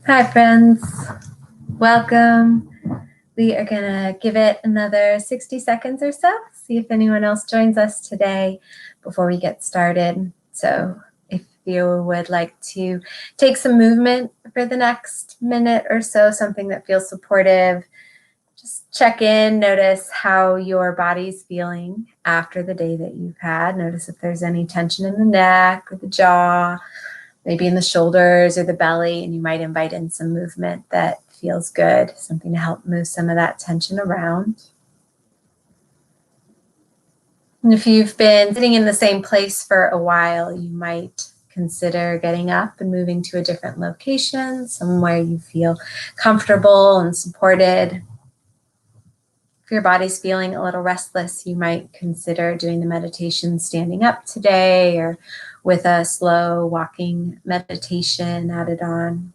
Hi, friends. Welcome. We are going to give it another 60 seconds or so, see if anyone else joins us today before we get started. So if you would like to take some movement for the next minute or so, something that feels supportive, just check in, notice how your body's feeling after the day that you've had. Notice if there's any tension in the neck or the jaw, maybe in the shoulders or the belly, and you might invite in some movement that feels good, something to help move some of that tension around. And if you've been sitting in the same place for a while, you might consider getting up and moving to a different location, somewhere you feel comfortable and supported. If your body's feeling a little restless, you might consider doing the meditation standing up today or with a slow walking meditation added on.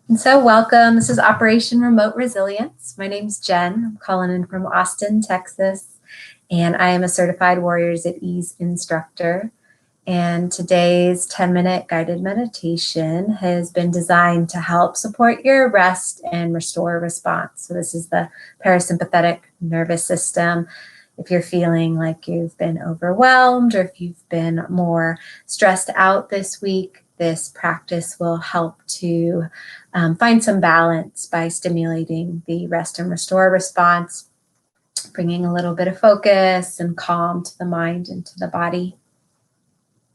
And so welcome. This is Operation Remote Resilience. My name's Jen. I'm calling in from Austin, Texas, and I am a certified Warriors at Ease instructor. And today's 10-minute guided meditation has been designed to help support your rest and restore response. So this is the parasympathetic nervous system. If you're feeling like you've been overwhelmed or if you've been more stressed out this week, this practice will help to find some balance by stimulating the rest and restore response, bringing a little bit of focus and calm to the mind and to the body.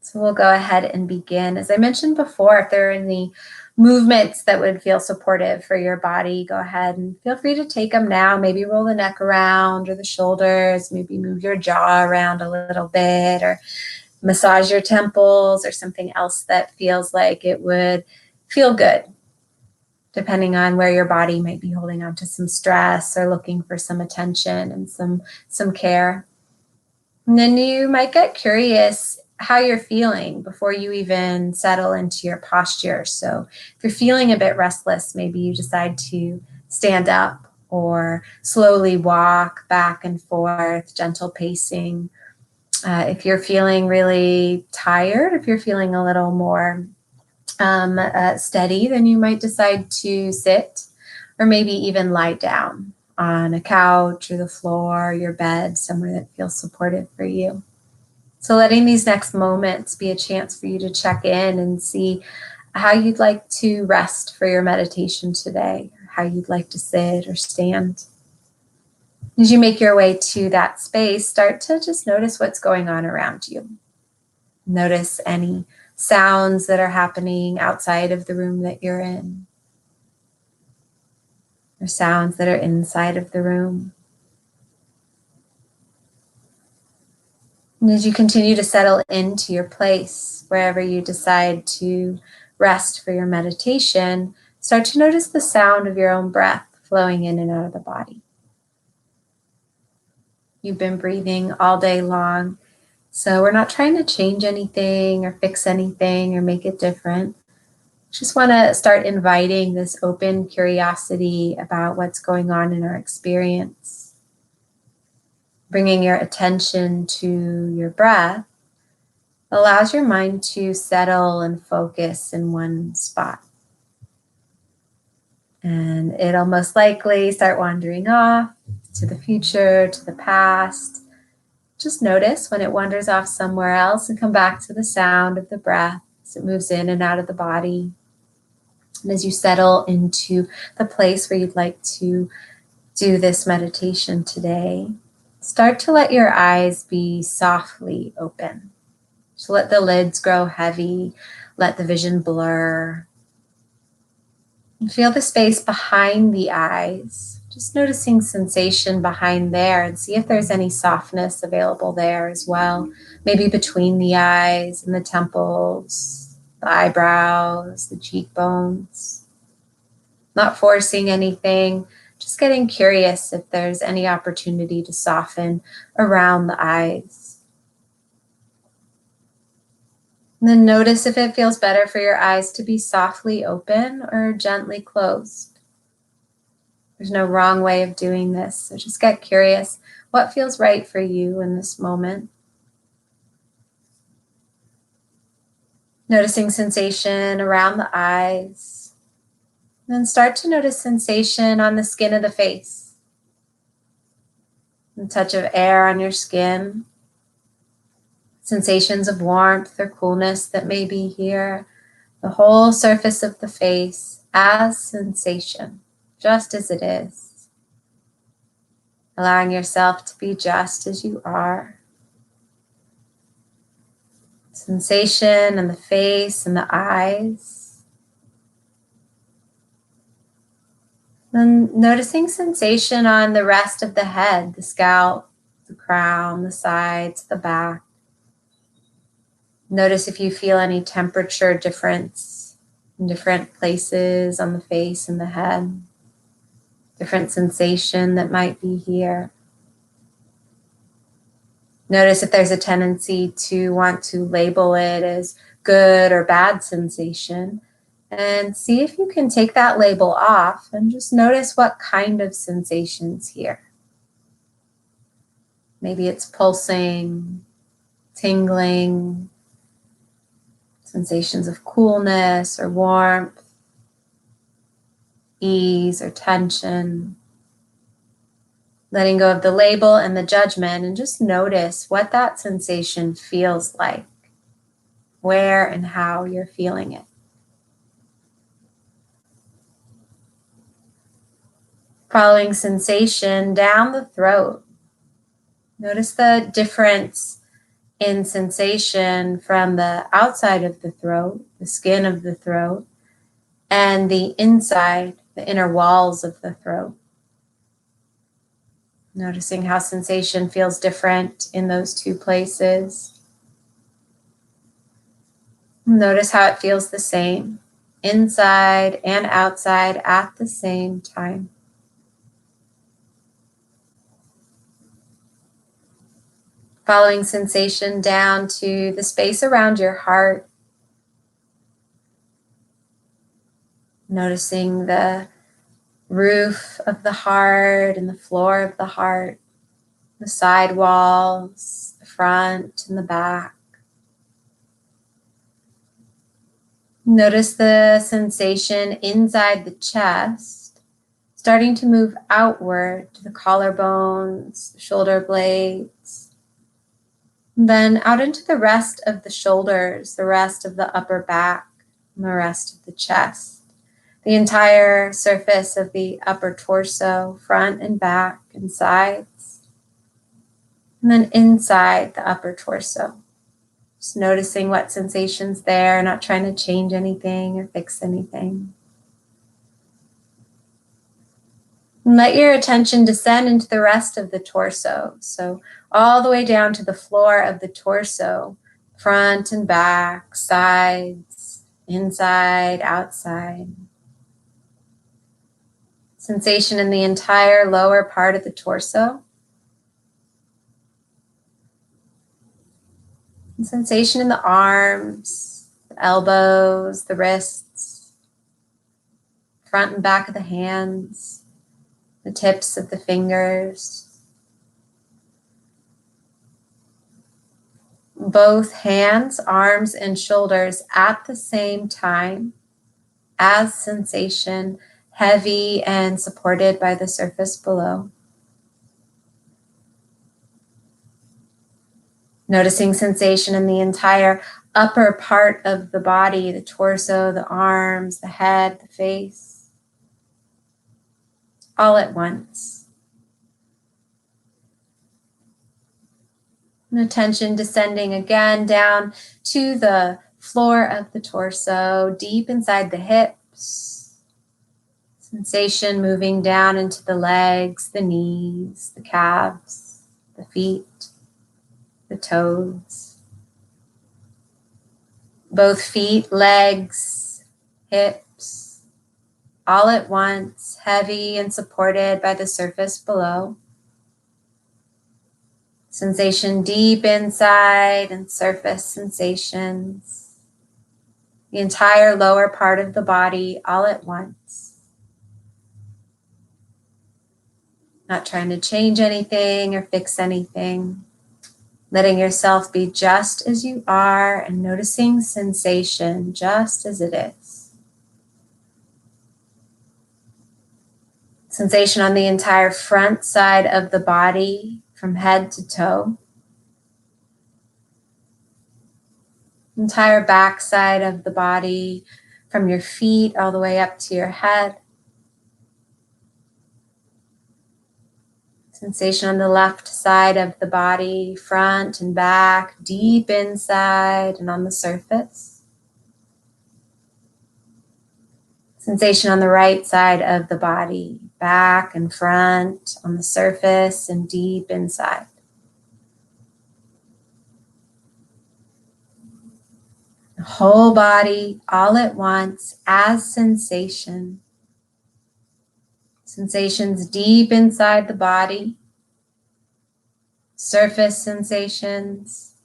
So we'll go ahead and begin. As I mentioned before, if there are any movements that would feel supportive for your body, go ahead and feel free to take them now. Maybe roll the neck around or the shoulders, maybe move your jaw around a little bit or massage your temples or something else that feels like it would feel good, depending on where your body might be holding on to some stress or looking for some attention and some care. And then you might get curious how you're feeling before you even settle into your posture. So if you're feeling a bit restless, maybe you decide to stand up or slowly walk back and forth, gentle pacing. If you're feeling really tired, if you're feeling a little more steady, then you might decide to sit or maybe even lie down on a couch or the floor, your bed, somewhere that feels supportive for you. So letting these next moments be a chance for you to check in and see how you'd like to rest for your meditation today, how you'd like to sit or stand. As you make your way to that space, start to just notice what's going on around you. Notice any sounds that are happening outside of the room that you're in, or sounds that are inside of the room. And as you continue to settle into your place, wherever you decide to rest for your meditation, start to notice the sound of your own breath flowing in and out of the body. You've been breathing all day long, so we're not trying to change anything or fix anything or make it different. Just want to start inviting this open curiosity about what's going on in our experience. Bringing your attention to your breath allows your mind to settle and focus in one spot. And it'll most likely start wandering off to the future, to the past. Just notice when it wanders off somewhere else and come back to the sound of the breath as it moves in and out of the body. And as you settle into the place where you'd like to do this meditation today, start to let your eyes be softly open. So let the lids grow heavy, let the vision blur. And feel the space behind the eyes, just noticing sensation behind there and see if there's any softness available there as well. Maybe between the eyes and the temples, the eyebrows, the cheekbones. Not forcing anything, just getting curious if there's any opportunity to soften around the eyes. And then notice if it feels better for your eyes to be softly open or gently closed. There's no wrong way of doing this, so just get curious what feels right for you in this moment. Noticing sensation around the eyes. Then start to notice sensation on the skin of the face. The touch of air on your skin. Sensations of warmth or coolness that may be here. The whole surface of the face as sensation, just as it is. Allowing yourself to be just as you are. Sensation in the face and the eyes. Then noticing sensation on the rest of the head, the scalp, the crown, the sides, the back. Notice if you feel any temperature difference in different places on the face and the head. Different sensation that might be here. Notice if there's a tendency to want to label it as good or bad sensation, and see if you can take that label off and just notice what kind of sensations here. Maybe it's pulsing, tingling, sensations of coolness or warmth, ease or tension. Letting go of the label and the judgment, and just notice what that sensation feels like, where and how you're feeling it. Following sensation down the throat. Notice the difference in sensation from the outside of the throat, the skin of the throat, and the inside, the inner walls of the throat. Noticing how sensation feels different in those two places. Notice how it feels the same, inside and outside at the same time. Following sensation down to the space around your heart. Noticing the roof of the heart and the floor of the heart, the side walls, the front and the back. Notice the sensation inside the chest, starting to move outward to the collarbones, shoulder blades, and then out into the rest of the shoulders, the rest of the upper back, and the rest of the chest. The entire surface of the upper torso, front and back and sides, and then inside the upper torso. Just noticing what sensations there, not trying to change anything or fix anything. And let your attention descend into the rest of the torso. So all the way down to the floor of the torso, front and back, sides, inside, outside. Sensation in the entire lower part of the torso. And sensation in the arms, the elbows, the wrists, front and back of the hands, the tips of the fingers. Both hands, arms, and shoulders at the same time as sensation, heavy and supported by the surface below. Noticing sensation in the entire upper part of the body, the torso, the arms, the head, the face, all at once. And attention descending again down to the floor of the torso, deep inside the hips. Sensation moving down into the legs, the knees, the calves, the feet, the toes. Both feet, legs, hips, all at once, heavy and supported by the surface below. Sensation deep inside and surface sensations. The entire lower part of the body all at once. Not trying to change anything or fix anything. letting yourself be just as you are and noticing sensation just as it is. Sensation on the entire front side of the body from head to toe. Entire back side of the body from your feet all the way up to your head. Sensation on the left side of the body, front and back, deep inside and on the surface. Sensation on the right side of the body, back and front, on the surface and deep inside. The whole body all at once as sensation. Sensations deep inside the body, surface sensations,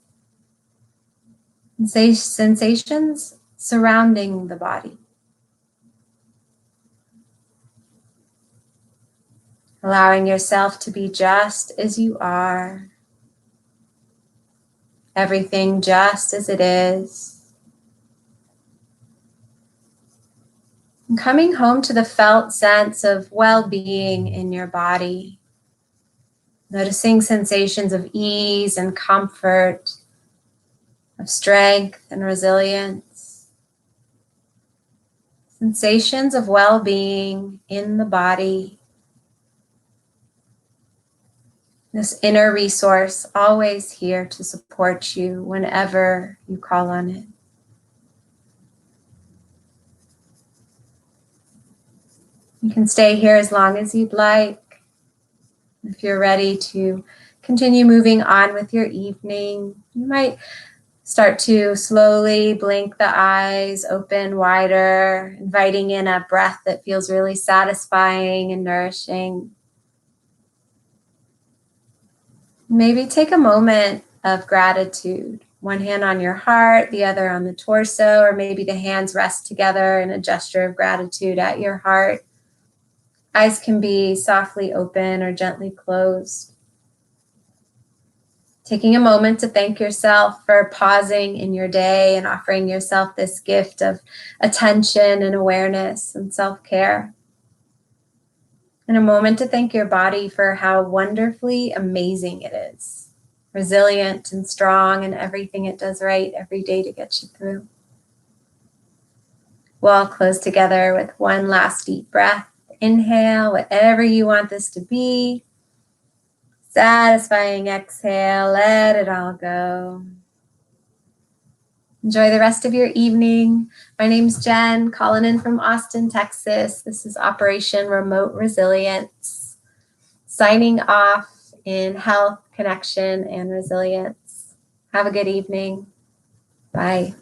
sensations surrounding the body. Allowing yourself to be just as you are, everything just as it is. And coming home to the felt sense of well-being in your body, noticing sensations of ease and comfort, of strength and resilience, sensations of well-being in the body. This inner resource always here to support you whenever you call on it. You can stay here as long as you'd like. If you're ready to continue moving on with your evening, you might start to slowly blink the eyes, open wider, inviting in a breath that feels really satisfying and nourishing. Maybe take a moment of gratitude. One hand on your heart, the other on the torso, or maybe the hands rest together in a gesture of gratitude at your heart. Eyes can be softly open or gently closed. Taking a moment to thank yourself for pausing in your day and offering yourself this gift of attention and awareness and self-care. And a moment to thank your body for how wonderfully amazing it is. Resilient and strong and everything it does right every day to get you through. We'll all close together with one last deep breath. Inhale, whatever you want this to be. Satisfying exhale, let it all go. Enjoy the rest of your evening. My name's Jen, calling in from Austin, Texas. This is Operation Remote Resilience. Signing off in health, connection, and resilience. Have a good evening. Bye.